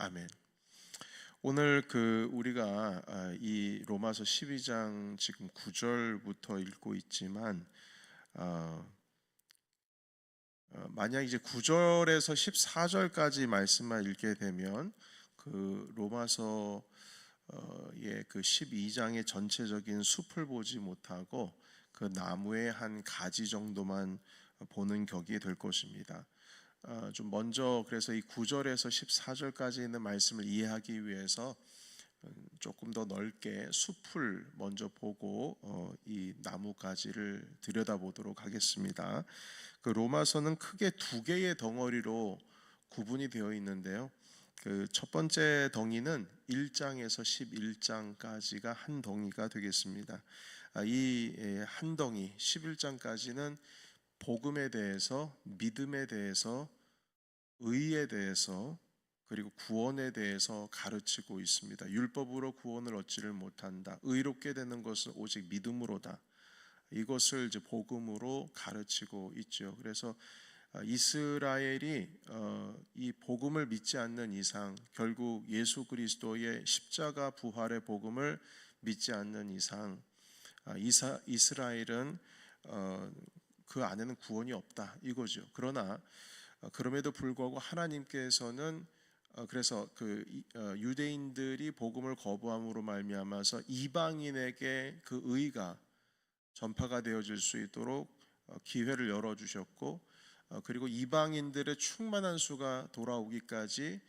아멘. 오늘 우리가 이 로마서 12장 지금 9절부터 읽고 있지만 어, 만약 이제 9절에서 14절까지 말씀만 읽게 되면 그 로마서 그 12장의 전체적인 숲을 보지 못하고 그 나무의 한 가지 정도만 보는 격이 될 것입니다. 좀 먼저 그래서 이 9절에서 14절까지 있는 말씀을 이해하기 위해서 조금 더 넓게 숲을 먼저 보고 이 나무가지를 들여다보도록 하겠습니다. 그 로마서는 크게 두 개의 덩어리로 구분이 되어 있는데요. 그 첫 번째 덩이는 1장에서 11장까지가 한 덩이가 되겠습니다. 이 한 덩이 11장까지는 복음에 대해서, 믿음에 대해서, 의에 대해서, 그리고 구원에 대해서 가르치고 있습니다. 율법으로 구원을 얻지를 못한다. 의롭게 되는 것은 오직 믿음으로다. 이것을 이제 복음으로 가르치고 있죠. 그래서 이스라엘이 이 복음을 믿지 않는 이상, 결국 예수 그리스도의 십자가 부활의 복음을 믿지 않는 이상, 이스라엘은 그 안에는 구원이 없다 이거죠. 그러나 그럼에도 불구하고 하나님께서는 그래서 유대인들이 복음을 거부함으로 말미암아서 이방인에게 그 의가 전파가 되어질 수 있도록 기회를 열어주셨고, 그리고 이방인들의 충만한 수가 돌아오기까지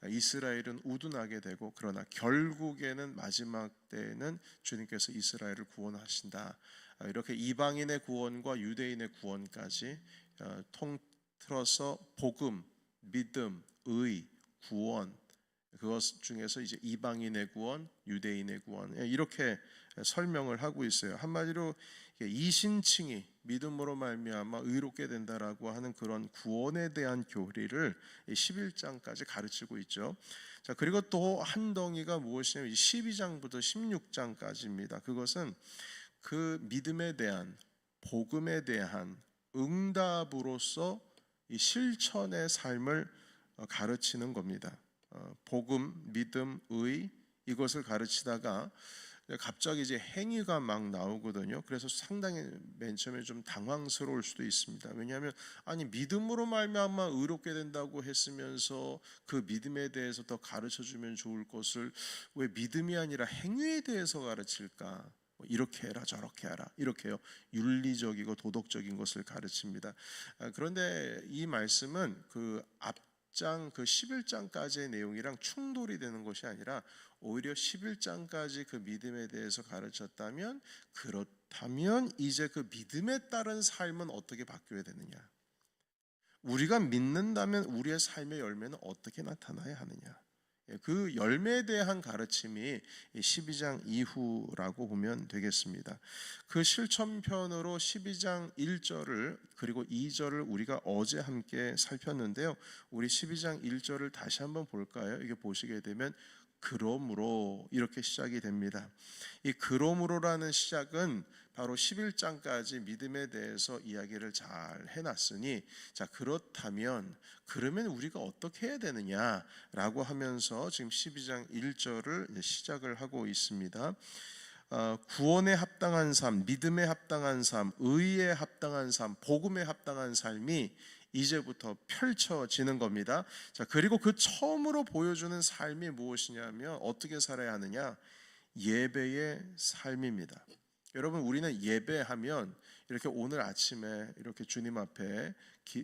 이스라엘은 우둔하게 되고, 그러나 결국에는 마지막 때에는 주님께서 이스라엘을 구원하신다. 이렇게 이방인의 구원과 유대인의 구원까지 통틀어서 복음, 믿음, 의, 구원, 그것 중에서 이제 이방인의 구원, 유대인의 구원, 이렇게 설명을 하고 있어요. 한마디로 이신칭이 믿음으로 말미암아 의롭게 된다라고 하는 그런 구원에 대한 교리를 11장까지 가르치고 있죠. 자, 그리고 또 한 덩이가 무엇이냐면 12장부터 16장까지입니다. 그것은 그 믿음에 대한, 복음에 대한 응답으로서 이 실천의 삶을 가르치는 겁니다. 복음, 믿음, 의, 이것을 가르치다가 갑자기 이제 행위가 막 나오거든요. 그래서 상당히 맨 처음에 좀 당황스러울 수도 있습니다. 왜냐하면 아니 믿음으로 말미암아 의롭게 된다고 했으면서 그 믿음에 대해서 더 가르쳐 주면 좋을 것을 왜 믿음이 아니라 행위에 대해서 가르칠까? 이렇게 해라 저렇게 하라 이렇게요. 윤리적이고 도덕적인 것을 가르칩니다. 그런데 이 말씀은 그 앞장 그 11장까지의 내용이랑 충돌이 되는 것이 아니라 오히려 11장까지 그 믿음에 대해서 가르쳤다면, 그렇다면 이제 그 믿음에 따른 삶은 어떻게 바뀌어야 되느냐, 우리가 믿는다면 우리의 삶의 열매는 어떻게 나타나야 하느냐, 그 열매에 대한 가르침이 12장 이후라고 보면 되겠습니다. 그 실천편으로 12장 1절을 그리고 2절을 우리가 어제 함께 살폈는데요. 우리 12장 1절을 다시 한번 볼까요? 이게 보시게 되면 그러므로 이렇게 시작이 됩니다. 이 그러므로라는 시작은 바로 11장까지 믿음에 대해서 이야기를 잘 해놨으니, 자 그렇다면 그러면 우리가 어떻게 해야 되느냐라고 하면서 지금 12장 1절을 시작을 하고 있습니다. 구원에 합당한 삶, 믿음에 합당한 삶, 의에 합당한 삶, 복음에 합당한 삶이 이제부터 펼쳐지는 겁니다. 자, 그리고 그 처음으로 보여주는 삶이 무엇이냐면 어떻게 살아야 하느냐? 예배의 삶입니다. 여러분, 우리는 예배하면 이렇게 오늘 아침에 이렇게 주님 앞에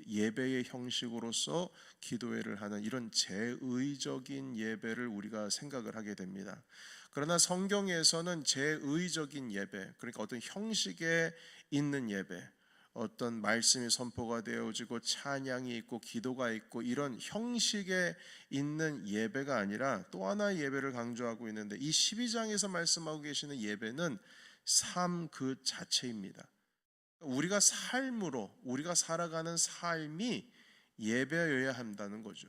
예배의 형식으로서 기도회를 하는 이런 제의적인 예배를 우리가 생각을 하게 됩니다. 그러나 성경에서는 제의적인 예배, 그러니까 어떤 형식에 있는 예배, 어떤 말씀이 선포가 되어지고 찬양이 있고 기도가 있고 이런 형식에 있는 예배가 아니라 또 하나의 예배를 강조하고 있는데, 이 12장에서 말씀하고 계시는 예배는 삶 그 자체입니다. 우리가 삶으로 우리가 살아가는 삶이 예배여야 한다는 거죠.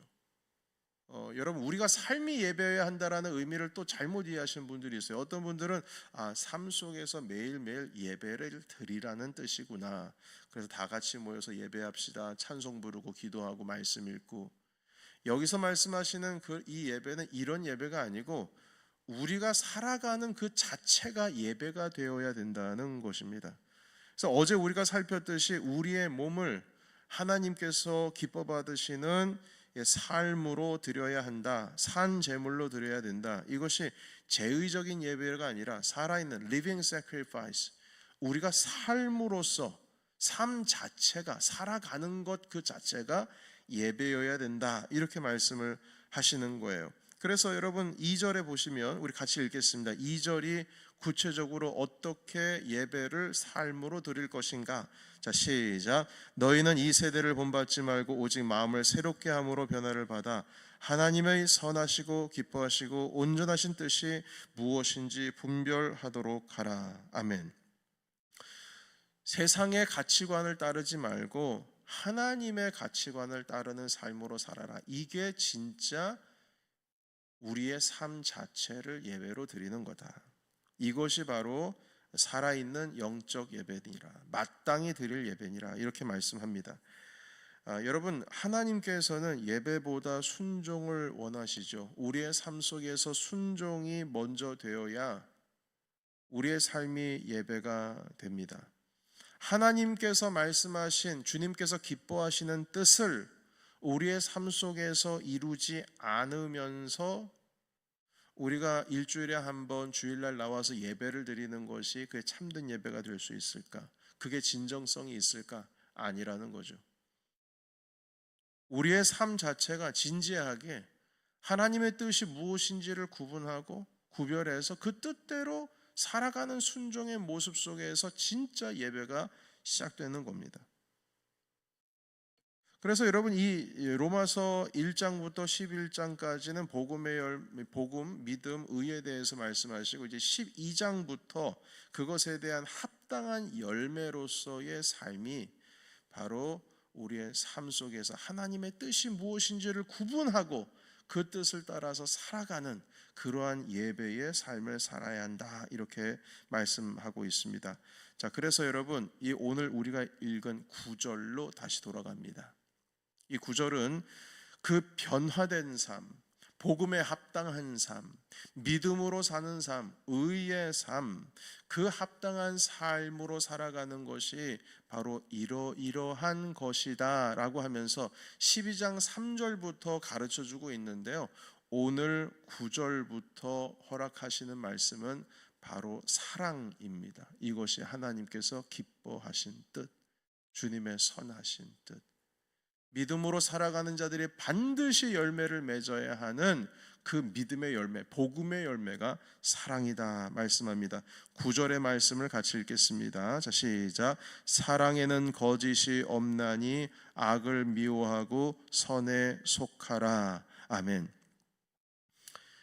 여러분, 우리가 삶이 예배여야 한다라는 의미를 또 잘못 이해하시는 분들이 있어요. 어떤 분들은 삶 속에서 매일매일 예배를 드리라는 뜻이구나, 그래서 다 같이 모여서 예배합시다, 찬송 부르고 기도하고 말씀 읽고, 여기서 말씀하시는 이 예배는 이런 예배가 아니고 우리가 살아가는 그 자체가 예배가 되어야 된다는 것입니다. 그래서 어제 우리가 살폈듯이 우리의 몸을 하나님께서 기뻐 받으시는 삶으로 드려야 한다. 산 제물로 드려야 된다. 이것이 제의적인 예배가 아니라 살아있는 living sacrifice. 우리가 삶으로서 삶 자체가 살아가는 것 그 자체가 예배여야 된다. 이렇게 말씀을 하시는 거예요. 그래서 여러분 2절에 보시면 우리 같이 읽겠습니다. 2절이 구체적으로 어떻게 예배를 삶으로 드릴 것인가? 자, 시작. 너희는 이 세대를 본받지 말고 오직 마음을 새롭게 함으로 변화를 받아 하나님의 선하시고 기뻐하시고 온전하신 뜻이 무엇인지 분별하도록 하라. 아멘. 세상의 가치관을 따르지 말고 하나님의 가치관을 따르는 삶으로 살아라. 이게 진짜 우리의 삶 자체를 예배로 드리는 거다. 이것이 바로 살아있는 영적 예배니라, 마땅히 드릴 예배니라, 이렇게 말씀합니다. 여러분, 하나님께서는 예배보다 순종을 원하시죠. 우리의 삶 속에서 순종이 먼저 되어야 우리의 삶이 예배가 됩니다. 하나님께서 말씀하신, 주님께서 기뻐하시는 뜻을 우리의 삶 속에서 이루지 않으면서 우리가 일주일에 한 번 주일날 나와서 예배를 드리는 것이 그게 참된 예배가 될 수 있을까? 그게 진정성이 있을까? 아니라는 거죠. 우리의 삶 자체가 진지하게 하나님의 뜻이 무엇인지를 구분하고 구별해서 그 뜻대로 살아가는 순종의 모습 속에서 진짜 예배가 시작되는 겁니다. 그래서 여러분 이 로마서 1장부터 11장까지는 복음의 열매, 복음, 믿음, 의에 대해서 말씀하시고 이제 12장부터 그것에 대한 합당한 열매로서의 삶이 바로 우리의 삶 속에서 하나님의 뜻이 무엇인지를 구분하고 그 뜻을 따라서 살아가는 그러한 예배의 삶을 살아야 한다. 이렇게 말씀하고 있습니다. 자, 그래서 여러분 이 오늘 우리가 읽은 9절로 다시 돌아갑니다. 이 9절은 그 변화된 삶, 복음에 합당한 삶, 믿음으로 사는 삶, 의의 삶, 그 합당한 삶으로 살아가는 것이 바로 이러한 것이다 라고 하면서 12장 3절부터 가르쳐주고 있는데요. 오늘 9절부터 허락하시는 말씀은 바로 사랑입니다. 이것이 하나님께서 기뻐하신 뜻, 주님의 선하신 뜻. 믿음으로 살아가는 자들이 반드시 열매를 맺어야 하는 그 믿음의 열매, 복음의 열매가 사랑이다 말씀합니다. 9절의 말씀을 같이 읽겠습니다. 자, 시작. 사랑에는 거짓이 없나니 악을 미워하고 선에 속하라. 아멘.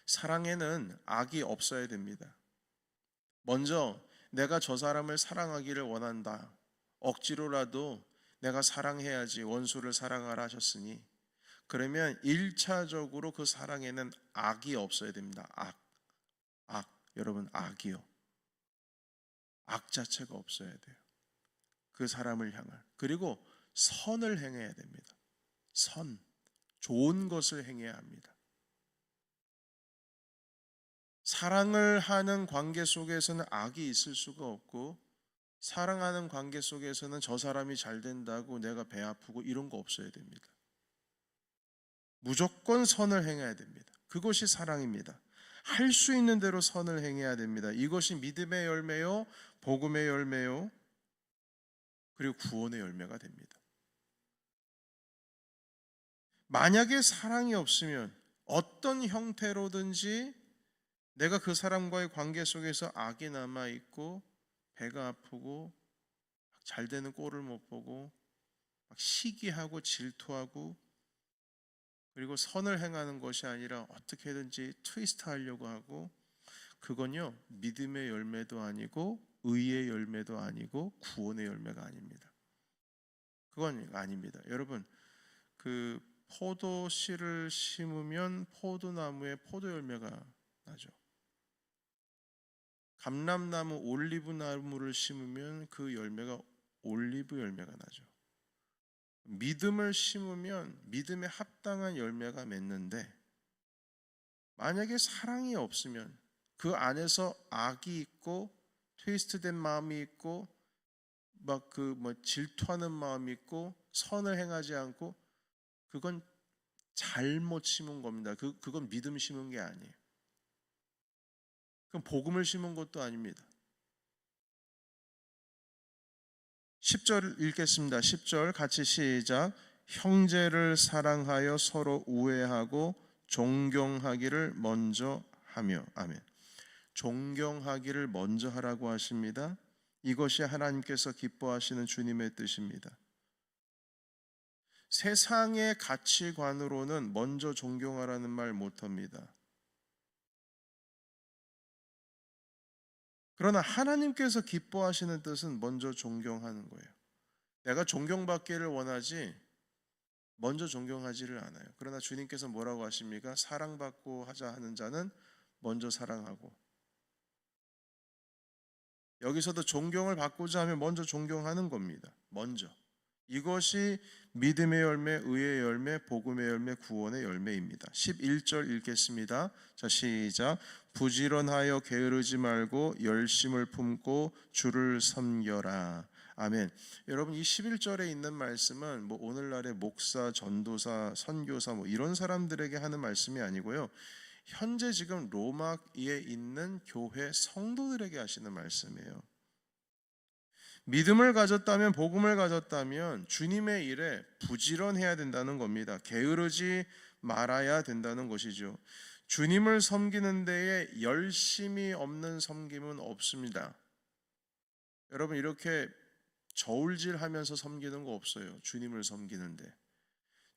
사랑에는 악이 없어야 됩니다. 먼저 내가 저 사람을 사랑하기를 원한다. 억지로라도 내가 사랑해야지, 원수를 사랑하라 하셨으니 그러면 1차적으로 그 사랑에는 악이 없어야 됩니다. 악, 여러분 악이요. 악 자체가 없어야 돼요. 그 사람을 향한. 그리고 선을 행해야 됩니다. 선, 좋은 것을 행해야 합니다. 사랑을 하는 관계 속에서는 악이 있을 수가 없고, 사랑하는 관계 속에서는 저 사람이 잘 된다고 내가 배 아프고 이런 거 없어야 됩니다. 무조건 선을 행해야 됩니다. 그것이 사랑입니다. 할 수 있는 대로 선을 행해야 됩니다. 이것이 믿음의 열매요, 복음의 열매요, 그리고 구원의 열매가 됩니다. 만약에 사랑이 없으면 어떤 형태로든지 내가 그 사람과의 관계 속에서 악이 남아있고 배가 아프고 잘 되는 꼴을 못 보고 막 시기하고 질투하고 그리고 선을 행하는 것이 아니라 어떻게든지 트위스트 하려고 하고, 그건요 믿음의 열매도 아니고 의의 열매도 아니고 구원의 열매가 아닙니다. 그건 아닙니다. 여러분, 그 포도씨를 심으면 포도나무에 포도 열매가 나죠. 감람나무, 올리브나무를 심으면 그 열매가 올리브 열매가 나죠. 믿음을 심으면 믿음에 합당한 열매가 맺는데, 만약에 사랑이 없으면 그 안에서 악이 있고 트위스트된 마음이 있고 막 질투하는 마음이 있고 선을 행하지 않고, 그건 잘못 심은 겁니다. 그건 믿음 심은 게 아니에요. 그건 복음을 심은 것도 아닙니다. 10절 읽겠습니다. 10절 같이 시작. 형제를 사랑하여 서로 우애하고 존경하기를 먼저 하며. 아멘. 존경하기를 먼저 하라고 하십니다. 이것이 하나님께서 기뻐하시는 주님의 뜻입니다. 세상의 가치관으로는 먼저 존경하라는 말 못합니다. 그러나 하나님께서 기뻐하시는 뜻은 먼저 존경하는 거예요. 내가 존경받기를 원하지 먼저 존경하지를 않아요. 그러나 주님께서 뭐라고 하십니까? 사랑받고 하자 하는 자는 먼저 사랑하고, 여기서도 존경을 받고자 하면 먼저 존경하는 겁니다. 먼저. 이것이 믿음의 열매, 의의 열매, 복음의 열매, 구원의 열매입니다. 11절 읽겠습니다. 자, 시작. 부지런하여 게으르지 말고 열심을 품고 주를 섬겨라. 아멘. 여러분, 이 11절에 있는 말씀은 오늘날의 목사, 전도사, 선교사 이런 사람들에게 하는 말씀이 아니고요, 현재 지금 로마에 있는 교회 성도들에게 하시는 말씀이에요. 믿음을 가졌다면, 복음을 가졌다면 주님의 일에 부지런해야 된다는 겁니다. 게으르지 말아야 된다는 것이죠. 주님을 섬기는 데에 열심이 없는 섬김은 없습니다. 여러분, 이렇게 저울질하면서 섬기는 거 없어요. 주님을 섬기는데.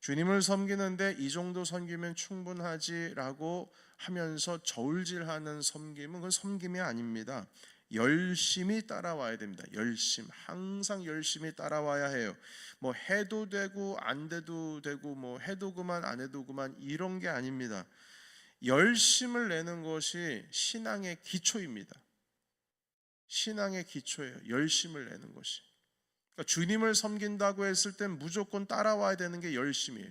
주님을 섬기는데 이 정도 섬기면 충분하지라고 하면서 저울질하는 섬김은 그건 섬김이 아닙니다. 열심히 따라와야 됩니다. 항상 열심히 따라와야 해요. 해도 되고 안 돼도 되고 해도 그만 안 해도 그만 이런 게 아닙니다. 열심을 내는 것이 신앙의 기초입니다. 신앙의 기초예요. 열심을 내는 것이. 그러니까 주님을 섬긴다고 했을 땐 무조건 따라와야 되는 게 열심이에요.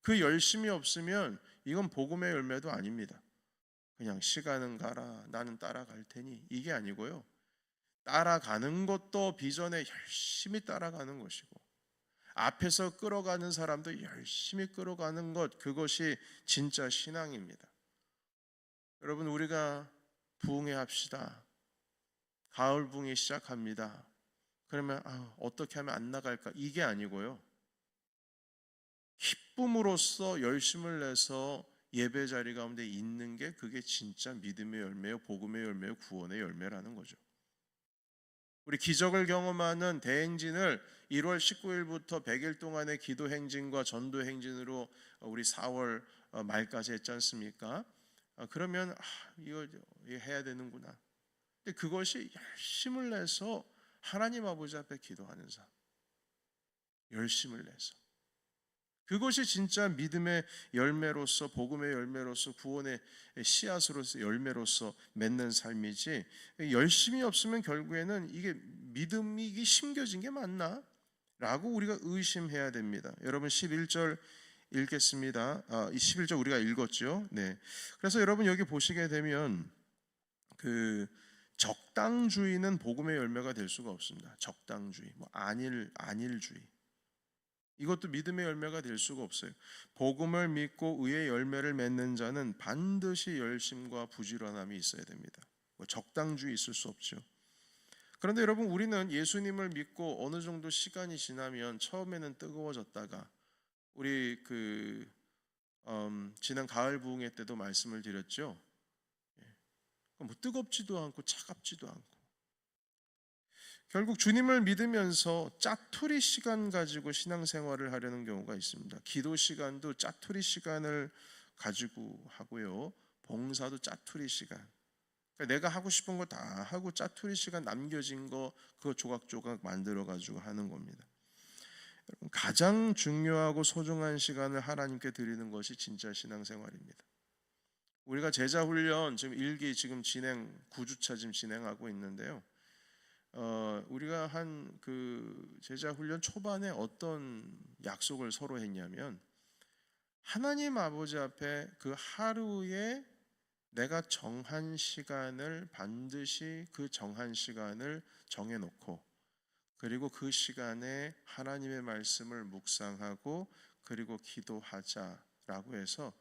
그 열심이 없으면 이건 복음의 열매도 아닙니다. 그냥 시간은 가라, 나는 따라갈 테니, 이게 아니고요, 따라가는 것도 비전에 열심히 따라가는 것이고, 앞에서 끌어가는 사람도 열심히 끌어가는 것, 그것이 진짜 신앙입니다. 여러분, 우리가 부흥회 합시다. 가을 부흥회 시작합니다. 그러면 어떻게 하면 안 나갈까, 이게 아니고요, 기쁨으로써 열심을 내서 예배 자리 가운데 있는 게, 그게 진짜 믿음의 열매요, 복음의 열매요, 구원의 열매라는 거죠. 우리 기적을 경험하는 대행진을 1월 19일부터 100일 동안의 기도 행진과 전도 행진으로 우리 4월 말까지 했지 않습니까? 그러면 이거 해야 되는구나. 근데 그것이 열심을 내서 하나님 아버지 앞에 기도하는 삶, 열심을 내서, 그것이 진짜 믿음의 열매로서, 복음의 열매로서, 구원의 씨앗으로서, 열매로서 맺는 삶이지, 열심이 없으면 결국에는 이게 믿음이 심겨진 게 맞나? 라고 우리가 의심해야 됩니다. 여러분, 11절 읽겠습니다. 11절 우리가 읽었죠. 네. 그래서 여러분, 여기 보시게 되면 적당주의는 복음의 열매가 될 수가 없습니다. 적당주의, 안일주의, 이것도 믿음의 열매가 될 수가 없어요. 복음을 믿고 의의 열매를 맺는 자는 반드시 열심과 부지런함이 있어야 됩니다. 적당주의 있을 수 없죠. 그런데 여러분, 우리는 예수님을 믿고 어느 정도 시간이 지나면 처음에는 뜨거워졌다가, 우리 지난 가을 부흥회 때도 말씀을 드렸죠. 뜨겁지도 않고 차갑지도 않고, 결국 주님을 믿으면서 짜투리 시간 가지고 신앙생활을 하려는 경우가 있습니다. 기도 시간도 짜투리 시간을 가지고 하고요, 봉사도 짜투리 시간, 그러니까 내가 하고 싶은 거 다 하고 짜투리 시간 남겨진 거 그거 조각조각 만들어 가지고 하는 겁니다. 가장 중요하고 소중한 시간을 하나님께 드리는 것이 진짜 신앙생활입니다. 우리가 제자훈련 지금 1기 지금 9주차 지금 진행하고 있는데요, 우리가 한 그 제자 훈련 초반에 어떤 약속을 서로 했냐면 하나님 아버지 앞에 그 하루에 내가 정한 시간을 반드시 그 정한 시간을 정해놓고 그리고 그 시간에 하나님의 말씀을 묵상하고 그리고 기도하자라고 해서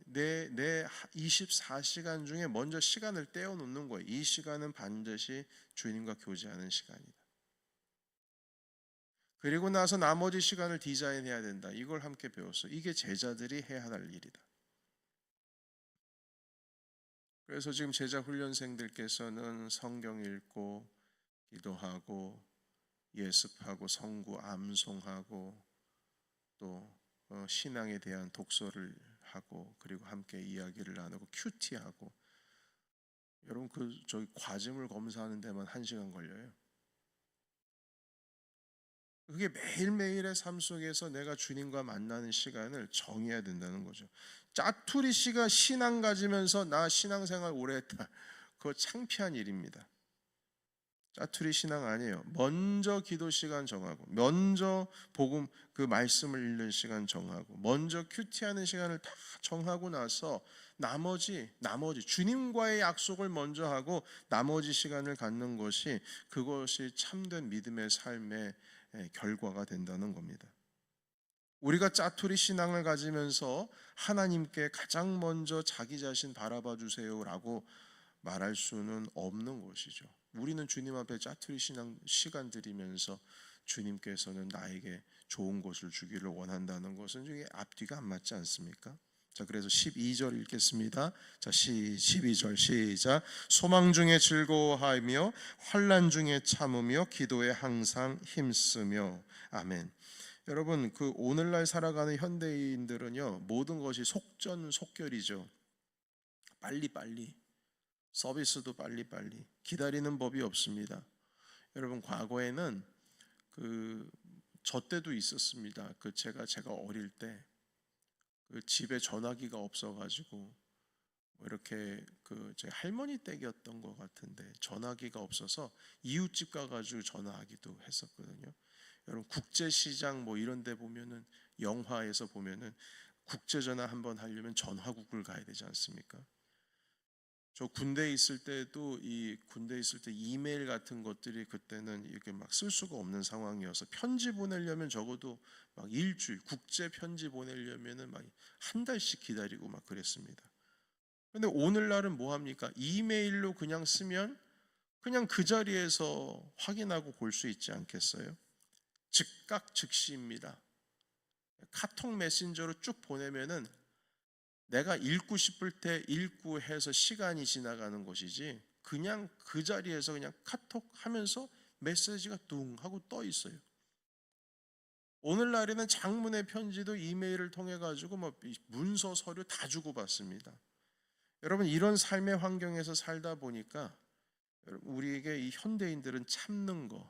내 24시간 중에 먼저 시간을 떼어 놓는 거예요. 이 시간은 반드시 주님과 교제하는 시간이다. 그리고 나서 나머지 시간을 디자인해야 된다. 이걸 함께 배웠어. 이게 제자들이 해야 할 일이다. 그래서 지금 제자 훈련생들께서는 성경 읽고 기도하고 예습하고 성구 암송하고 또 신앙에 대한 독서를 하고 그리고 함께 이야기를 나누고 큐티하고 여러분 저기 과즙을 검사하는 데만 1시간 걸려요. 그게 매일매일의 삶 속에서 내가 주님과 만나는 시간을 정해야 된다는 거죠. 짜투리 씨가 신앙 가지면서 나 신앙생활 오래 했다. 그거 창피한 일입니다. 짜투리 신앙 아니에요. 먼저 기도 시간 정하고 먼저 복음 그 말씀을 읽는 시간 정하고 먼저 큐티하는 시간을 다 정하고 나서 나머지 주님과의 약속을 먼저 하고 나머지 시간을 갖는 것이 그것이 참된 믿음의 삶의 결과가 된다는 겁니다. 우리가 짜투리 신앙을 가지면서 하나님께 가장 먼저 자기 자신 바라봐 주세요라고 말할 수는 없는 것이죠. 우리는 주님 앞에 짜투리 신앙 시간 드리면서 주님께서는 나에게 좋은 것을 주기를 원한다는 것은 이게 앞뒤가 안 맞지 않습니까? 자, 그래서 12절 읽겠습니다. 자, 12절 시작. 소망 중에 즐거워하며 환난 중에 참으며 기도에 항상 힘쓰며. 아멘. 여러분, 그 오늘날 살아가는 현대인들은요, 모든 것이 속전속결이죠. 빨리빨리. 서비스도 빨리빨리. 기다리는 법이 없습니다. 여러분, 과거에는 저 때도 있었습니다. 제가 어릴 때 집에 전화기가 없어가지고 이렇게 제 할머니 댁이었던 것 같은데 전화기가 없어서 이웃집 가가지고 전화하기도 했었거든요. 여러분, 국제시장 이런 데 보면은 영화에서 보면은 국제전화 한번 하려면 전화국을 가야 되지 않습니까? 저 군대에 있을 때도 군대에 있을 때 이메일 같은 것들이 그때는 이렇게 막 쓸 수가 없는 상황이어서 편지 보내려면 적어도 막 일주일, 국제 편지 보내려면은 막 한 달씩 기다리고 막 그랬습니다. 근데 오늘날은 뭐 합니까? 이메일로 그냥 쓰면 그냥 그 자리에서 확인하고 볼 수 있지 않겠어요? 즉각 즉시입니다. 카톡 메신저로 쭉 보내면은 내가 읽고 싶을 때 읽고 해서 시간이 지나가는 것이지 그냥 그 자리에서 그냥 카톡 하면서 메시지가 뚱 하고 떠 있어요. 오늘날에는 장문의 편지도 이메일을 통해 가지고 문서 서류 다 주고받습니다. 여러분, 이런 삶의 환경에서 살다 보니까 우리에게 이 현대인들은 참는 것,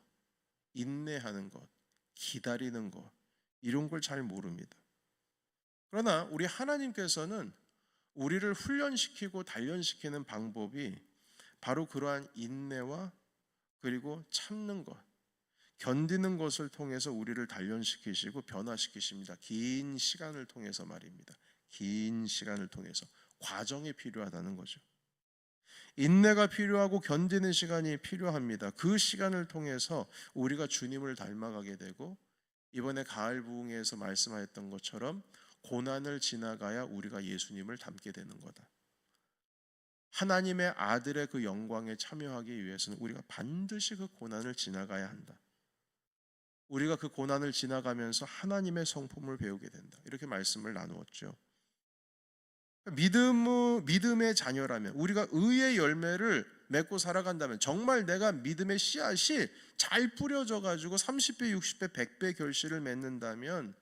인내하는 것, 기다리는 것 이런 걸 잘 모릅니다. 그러나 우리 하나님께서는 우리를 훈련시키고 단련시키는 방법이 바로 그러한 인내와 그리고 참는 것, 견디는 것을 통해서 우리를 단련시키시고 변화시키십니다. 긴 시간을 통해서 말입니다. 긴 시간을 통해서 과정이 필요하다는 거죠. 인내가 필요하고 견디는 시간이 필요합니다. 그 시간을 통해서 우리가 주님을 닮아가게 되고 이번에 가을 부흥회에서 말씀하였던 것처럼 고난을 지나가야 우리가 예수님을 닮게 되는 거다. 하나님의 아들의 그 영광에 참여하기 위해서는 우리가 반드시 그 고난을 지나가야 한다. 우리가 그 고난을 지나가면서 하나님의 성품을 배우게 된다. 이렇게 말씀을 나누었죠. 믿음의 자녀라면, 우리가 의의 열매를 맺고 살아간다면, 정말 내가 믿음의 씨앗이 잘 뿌려져 가지고 30배, 60배, 100배 결실을 맺는다면,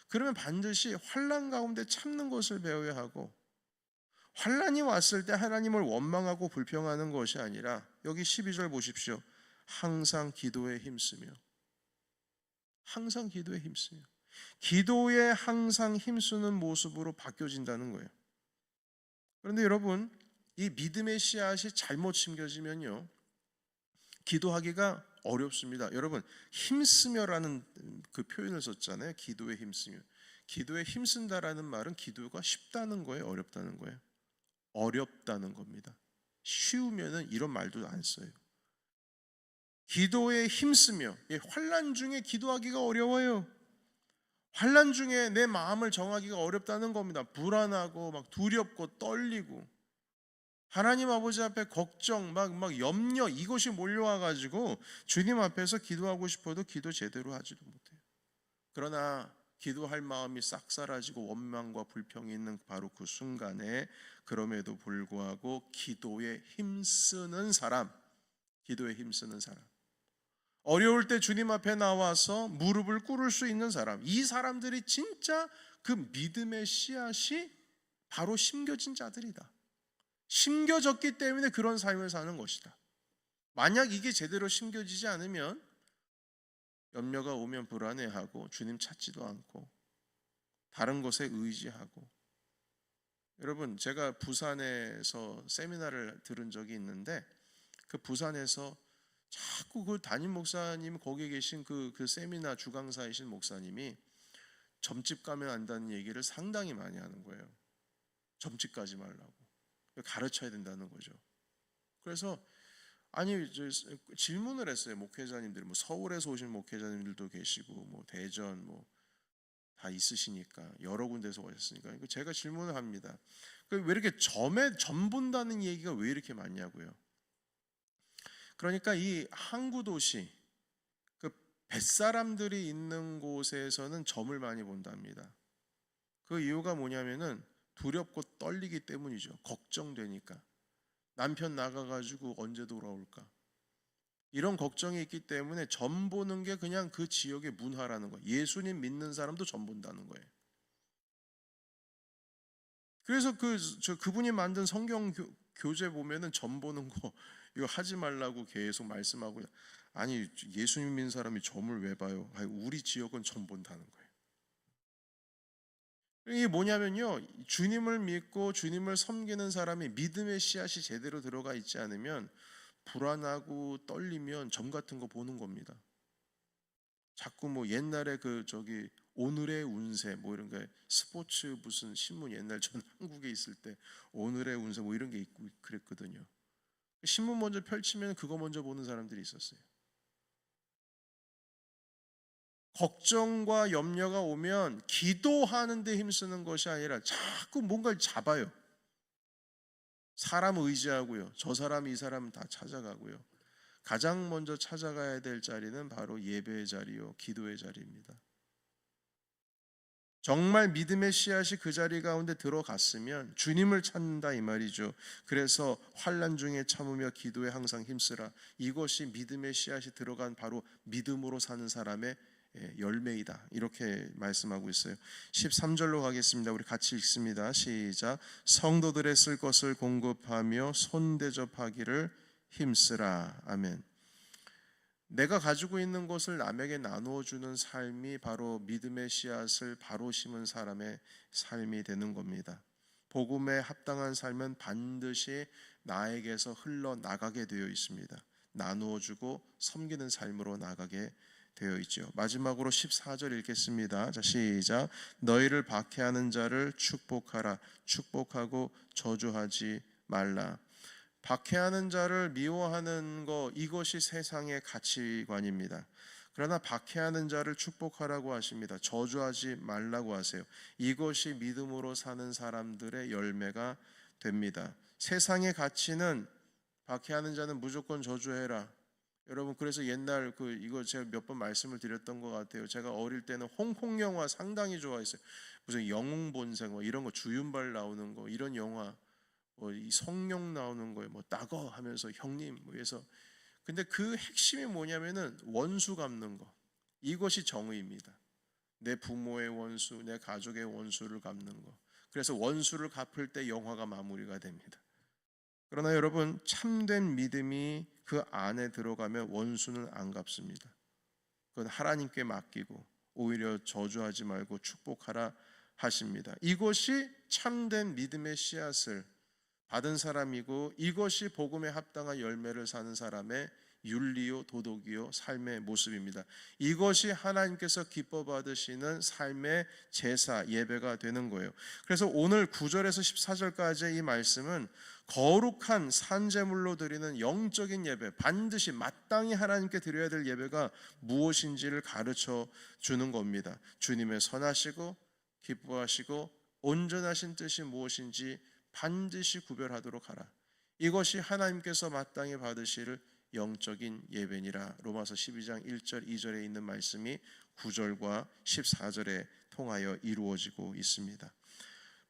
그러면 반드시 환난 가운데 참는 것을 배워야 하고, 환난이 왔을 때 하나님을 원망하고 불평하는 것이 아니라, 여기 12절 보십시오. 항상 기도에 힘쓰며, 항상 기도에 힘쓰며, 기도에 항상 힘쓰는 모습으로 바뀌어진다는 거예요. 그런데 여러분, 이 믿음의 씨앗이 잘못 심겨지면요, 기도하기가 어렵습니다. 여러분, 힘쓰며라는 그 표현을 썼잖아요. 기도에 힘쓰며. 기도에 힘쓴다라는 말은 기도가 쉽다는 거예요, 어렵다는 거예요? 어렵다는 겁니다. 쉬우면은 이런 말도 안 써요. 기도에 힘쓰며, 환난 중에 기도하기가 어려워요. 환난 중에 내 마음을 정하기가 어렵다는 겁니다. 불안하고 막 두렵고 떨리고 하나님 아버지 앞에 걱정, 막 염려 이것이 몰려와 가지고 주님 앞에서 기도하고 싶어도 기도 제대로 하지도 못해요. 그러나 기도할 마음이 싹 사라지고 원망과 불평이 있는 바로 그 순간에 그럼에도 불구하고 기도에 힘쓰는 사람, 기도에 힘쓰는 사람, 어려울 때 주님 앞에 나와서 무릎을 꿇을 수 있는 사람, 이 사람들이 진짜 그 믿음의 씨앗이 바로 심겨진 자들이다. 심겨졌기 때문에 그런 삶을 사는 것이다. 만약 이게 제대로 심겨지지 않으면 염려가 오면 불안해하고 주님 찾지도 않고 다른 것에 의지하고. 여러분, 제가 부산에서 세미나를 들은 적이 있는데 그 부산에서 자꾸 그 담임 목사님, 거기에 계신 그 세미나 주강사이신 목사님이 점집 가면 안다는 얘기를 상당히 많이 하는 거예요. 점집 가지 말라고 가르쳐야 된다는 거죠. 그래서 질문을 했어요. 목회자님들, 뭐 서울에서 오신 목회자님들도 계시고 뭐 대전 뭐 다 있으시니까 여러 군데서 오셨으니까 제가 질문을 합니다. 왜 이렇게 점 본다는 얘기가 왜 이렇게 많냐고요. 그러니까 이 항구 도시, 그 뱃사람들이 있는 곳에서는 점을 많이 본답니다. 그 이유가 뭐냐면은 두렵고 떨리기 때문이죠. 걱정되니까. 남편 나가가지고 언제 돌아올까? 이런 걱정이 있기 때문에 점 보는 게 그냥 그 지역의 문화라는 거예요. 예수님 믿는 사람도 점 본다는 거예요. 그래서 그분이 만든 성경 교재 보면은 점 보는 거 이거 하지 말라고 계속 말씀하고, 아니 예수님 믿는 사람이 점을 왜 봐요? 아니, 우리 지역은 점 본다는 거예요. 이게 뭐냐면요, 주님을 믿고 주님을 섬기는 사람이 믿음의 씨앗이 제대로 들어가 있지 않으면 불안하고 떨리면 점 같은 거 보는 겁니다. 자꾸 뭐 옛날에 오늘의 운세 뭐 이런 게 스포츠 무슨 신문, 옛날 전 한국에 있을 때 오늘의 운세 뭐 이런 게 있고 그랬거든요. 신문 먼저 펼치면 그거 먼저 보는 사람들이 있었어요. 걱정과 염려가 오면 기도하는 데 힘쓰는 것이 아니라 자꾸 뭔가를 잡아요. 사람 의지하고요. 저 사람 이 사람 다 찾아가고요. 가장 먼저 찾아가야 될 자리는 바로 예배의 자리요, 기도의 자리입니다. 정말 믿음의 씨앗이 그 자리 가운데 들어갔으면 주님을 찾는다 이 말이죠. 그래서 환난 중에 참으며 기도에 항상 힘쓰라. 이것이 믿음의 씨앗이 들어간 바로 믿음으로 사는 사람의 열매이다. 이렇게 말씀하고 있어요. 13절로 가겠습니다. 우리 같이 읽습니다. 시작. 성도들의 쓸 것을 공급하며 손대접하기를 힘쓰라. 아멘. 내가 가지고 있는 것을 남에게 나누어 주는 삶이 바로 믿음의 씨앗을 바로 심은 사람의 삶이 되는 겁니다. 복음에 합당한 삶은 반드시 나에게서 흘러나가게 되어 있습니다. 나누어 주고 섬기는 삶으로 나가게 되어 있죠. 마지막으로 14절 읽겠습니다. 자, 시작. 너희를 박해하는 자를 축복하라. 축복하고 저주하지 말라. 박해하는 자를 미워하는 것, 이것이 세상의 가치관입니다. 그러나 박해하는 자를 축복하라고 하십니다. 저주하지 말라고 하세요. 이것이 믿음으로 사는 사람들의 열매가 됩니다. 세상의 가치는 박해하는 자는 무조건 저주해라. 여러분, 그래서 옛날 이거 제가 몇 번 말씀을 드렸던 것 같아요. 제가 어릴 때는 홍콩 영화 상당히 좋아했어요. 무슨 영웅본색 뭐 이런 거, 주윤발 나오는 거, 이런 영화, 뭐 이 성령 나오는 거에 뭐 따거 하면서 형님 뭐 해서, 근데 그 핵심이 뭐냐면은 원수 갚는 거. 이것이 정의입니다. 내 부모의 원수, 내 가족의 원수를 갚는 거. 그래서 원수를 갚을 때 영화가 마무리가 됩니다. 그러나 여러분, 참된 믿음이 그 안에 들어가면 원수는 안 갚습니다. 그건 하나님께 맡기고 오히려 저주하지 말고 축복하라 하십니다. 이것이 참된 믿음의 씨앗을 받은 사람이고 이것이 복음에 합당한 열매를 사는 사람의 윤리요 도덕이요 삶의 모습입니다. 이것이 하나님께서 기뻐 받으시는 삶의 제사 예배가 되는 거예요. 그래서 오늘 9절에서 14절까지의 이 말씀은 거룩한 산제물로 드리는 영적인 예배, 반드시 마땅히 하나님께 드려야 될 예배가 무엇인지를 가르쳐 주는 겁니다. 주님의 선하시고 기뻐하시고 온전하신 뜻이 무엇인지 반드시 구별하도록 하라. 이것이 하나님께서 마땅히 받으실 영적인 예배니라. 로마서 12장 1절 2절에 있는 말씀이 9절과 14절에 통하여 이루어지고 있습니다.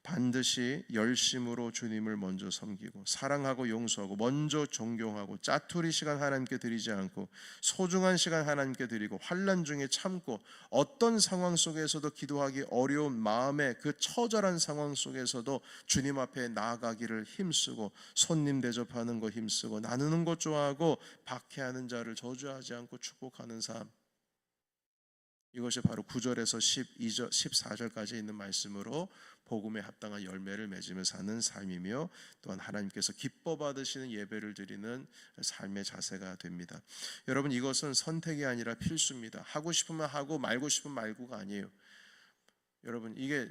반드시 열심으로 주님을 먼저 섬기고 사랑하고 용서하고 먼저 존경하고 짜투리 시간 하나님께 드리지 않고 소중한 시간 하나님께 드리고 환난 중에 참고 어떤 상황 속에서도 기도하기 어려운 마음의 그 처절한 상황 속에서도 주님 앞에 나아가기를 힘쓰고 손님 대접하는 거 힘쓰고 나누는 것 좋아하고 박해하는 자를 저주하지 않고 축복하는 삶, 이것이 바로 9절에서 12절, 14절까지 있는 말씀으로 복음에 합당한 열매를 맺으며 사는 삶이며 또한 하나님께서 기뻐 받으시는 예배를 드리는 삶의 자세가 됩니다. 여러분, 이것은 선택이 아니라 필수입니다. 하고 싶으면 하고 말고 싶으면 말고가 아니에요. 여러분, 이게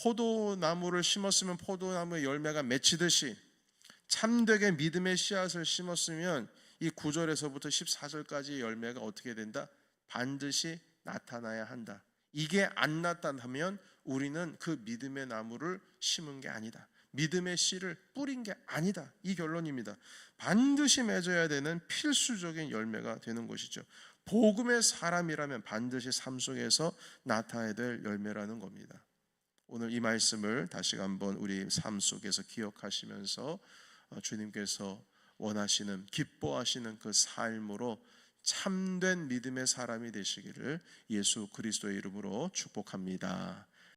포도나무를 심었으면 포도나무의 열매가 맺히듯이 참되게 믿음의 씨앗을 심었으면 이 9절에서부터 14절까지의 열매가 어떻게 된다? 반드시 나타나야 한다. 이게 안 나타나면 우리는 그 믿음의 나무를 심은 게 아니다. 믿음의 씨를 뿌린 게 아니다. 이 결론입니다. 반드시 맺어야 되는 필수적인 열매가 되는 것이죠. 복음의 사람이라면 반드시 삶 속에서 나타나야 될 열매라는 겁니다. 오늘 이 말씀을 다시 한번 우리 삶 속에서 기억하시면서 주님께서 원하시는, 기뻐하시는 그 삶으로 참된 믿음의 사람이 되시기를 예수 그리스도의 이름으로 축복합니다.